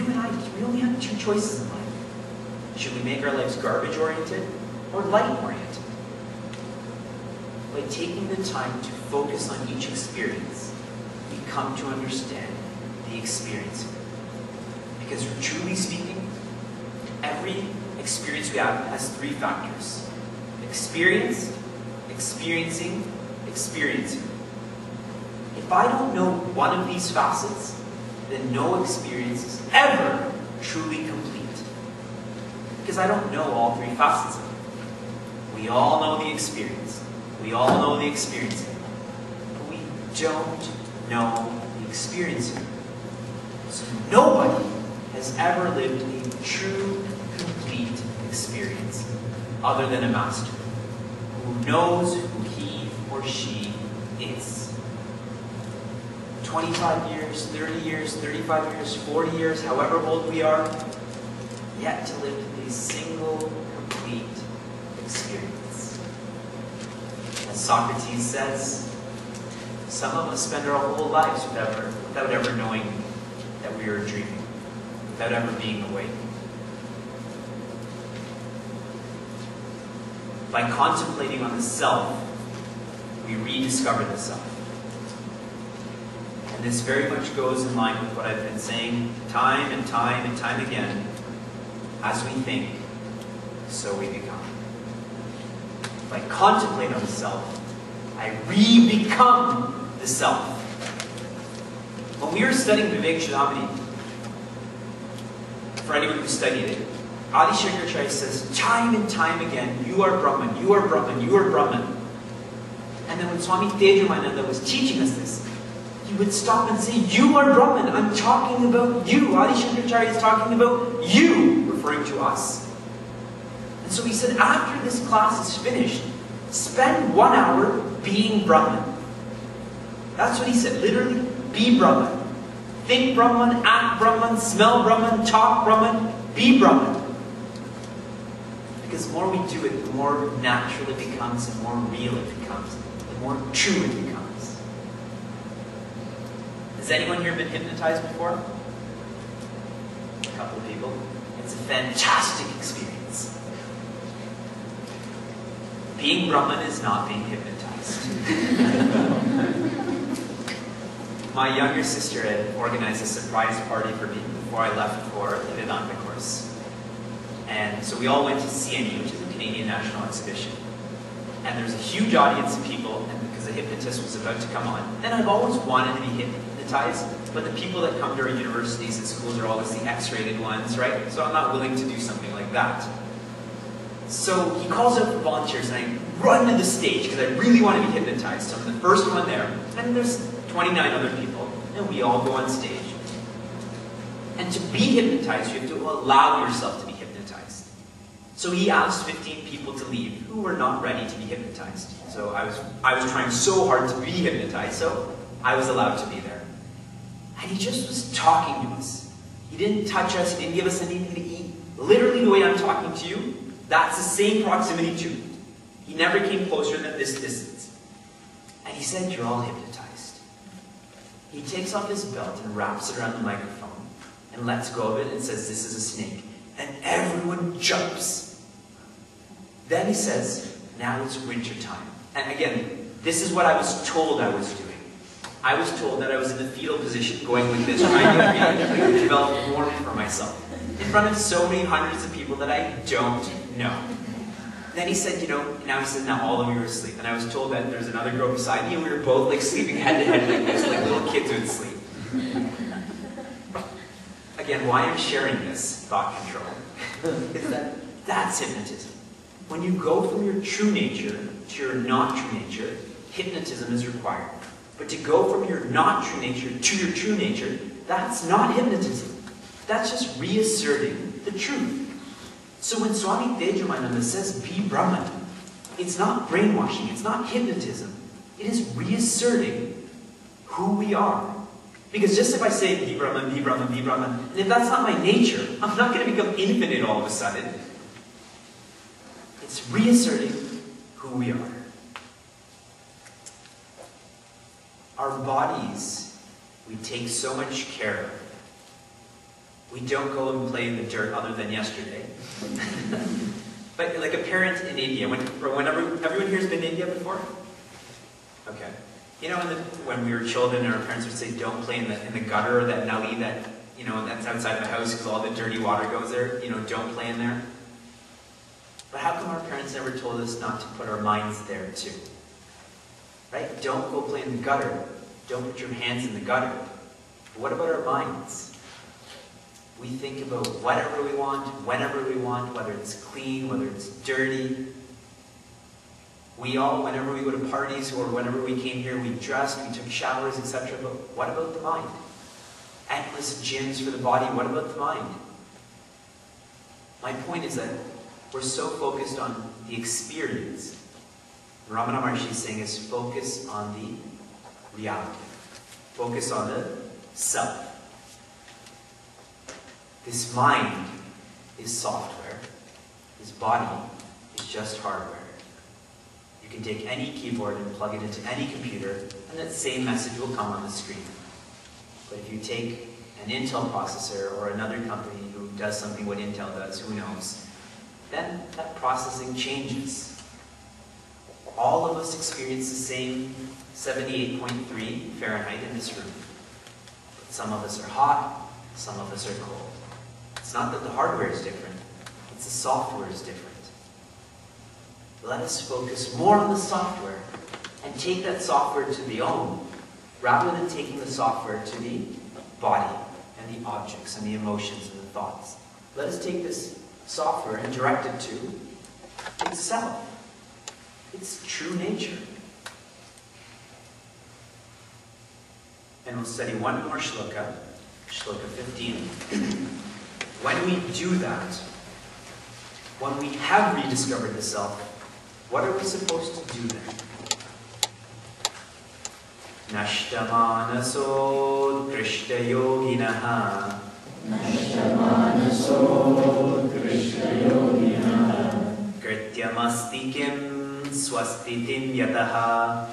you and I, we only have two choices in life. Should we make our lives garbage-oriented or light-oriented? By taking the time to focus on each experience, we come to understand the experience. Because truly speaking, every experience we have has three factors. Experienced, experiencing, experiencing. If I don't know one of these facets, then no experience is ever truly complete. Because I don't know all three facets of it. We all know the experience. We all know the experiencing. But we don't know the experiencing. So nobody has ever lived a true, complete experience other than a master who knows who he or she is. 25 years, 30 years, 35 years, 40 years, however old we are, yet to live a single, complete experience. As Socrates says, some of us spend our whole lives without ever knowing that we are dreaming, without ever being awake. By contemplating on the self, we rediscover the self. And this very much goes in line with what I've been saying time and time and time again. As we think, so we become. If I contemplate on the self, I re-become the self. When we were studying Vivekji, for anyone who studied it, Acharya says time and time again, you are Brahman, you are Brahman, you are Brahman. And then when Swami Tejamananda was teaching us this, he would stop and say, you are Brahman, I'm talking about you. Acharya is talking about you, referring to us. And so he said, after this class is finished, spend 1 hour being Brahman. That's what he said, literally, be Brahman. Think Brahman, act Brahman, smell Brahman, talk Brahman, be Brahman. Because the more we do it, the more natural it becomes, the more real it becomes, the more true it becomes. Has anyone here been hypnotized before? A couple of people. It's a fantastic experience. Being Brahman is not being hypnotized. My younger sister had organized a surprise party for me before I left for the Vedanta course. And so we all went to CNE, which is the Canadian National Exhibition. And there was a huge audience of people, and because the hypnotist was about to come on. And I've always wanted to be hypnotized, but the people that come to our universities and schools are always the X-rated ones, right? So I'm not willing to do something like that. So he calls out for volunteers, and I run to the stage because I really want to be hypnotized. So I'm the first one there, and there's 29 other people, and we all go on stage. And to be hypnotized, you have to allow yourself to be hypnotized. So he asked 15 people to leave who were not ready to be hypnotized. So I was trying so hard to be hypnotized, so I was allowed to be there. And he just was talking to us. He didn't touch us, he didn't give us anything to eat. Literally the way I'm talking to you, that's the same proximity to me. He never came closer than this distance. And he said, you're all hypnotized. He takes off his belt and wraps it around the microphone and lets go of it and says, this is a snake. And everyone jumps. Then he says, now it's winter time. And again, this is what I was told I was doing. I was told that I was in the fetal position going like this, trying to develop warmth for myself. In front of so many hundreds of people that I don't know. Then he said, now all of you are asleep. And I was told that there's another girl beside me and we were both like sleeping head to head like this, like little kids would sleep. Again, why I'm sharing this thought control is that that's hypnotism. When you go from your true nature to your not true nature, hypnotism is required. But to go from your not true nature to your true nature, that's not hypnotism. That's just reasserting the truth. So when Swami Tejamananda says, be Brahman, it's not brainwashing, it's not hypnotism. It is reasserting who we are. Because just if I say, be Brahman, be Brahman, be Brahman, and if that's not my nature, I'm not going to become infinite all of a sudden. It's reasserting who we are. Our bodies, we take so much care of. We don't go and play in the dirt other than yesterday. But like a parent in India, whenever everyone here has been to India before? Okay. You know, when we were children, our parents would say, don't play in the gutter or that nully that, you know, that's outside the house because all the dirty water goes there. You know, don't play in there. But how come our parents never told us not to put our minds there too? Right? Don't go play in the gutter. Don't put your hands in the gutter. But what about our minds? We think about whatever we want, whenever we want, whether it's clean, whether it's dirty. We all, whenever we go to parties or whenever we came here, we dressed, we took showers, etc. But what about the mind? Endless gyms for the body. What about the mind? My point is that we're so focused on the experience. Ramana Maharshi is saying is focus on the reality. Focus on the self. This mind is software. This body is just hardware. You can take any keyboard and plug it into any computer, and that same message will come on the screen. But if you take an Intel processor or another company who does something what Intel does, who knows, then that processing changes. All of us experience the same 78.3 Fahrenheit in this room. But some of us are hot, some of us are cold. It's not that the hardware is different, it's the software is different. Let us focus more on the software and take that software to the own, rather than taking the software to the body and the objects and the emotions and the thoughts. Let us take this software and direct it to itself, its true nature. And we'll study one more shloka, shloka 15. When we do that, when we have rediscovered the self, what are we supposed to do then? Nashtamanaso drishta yoginaha Krityamastikim swastitim yataha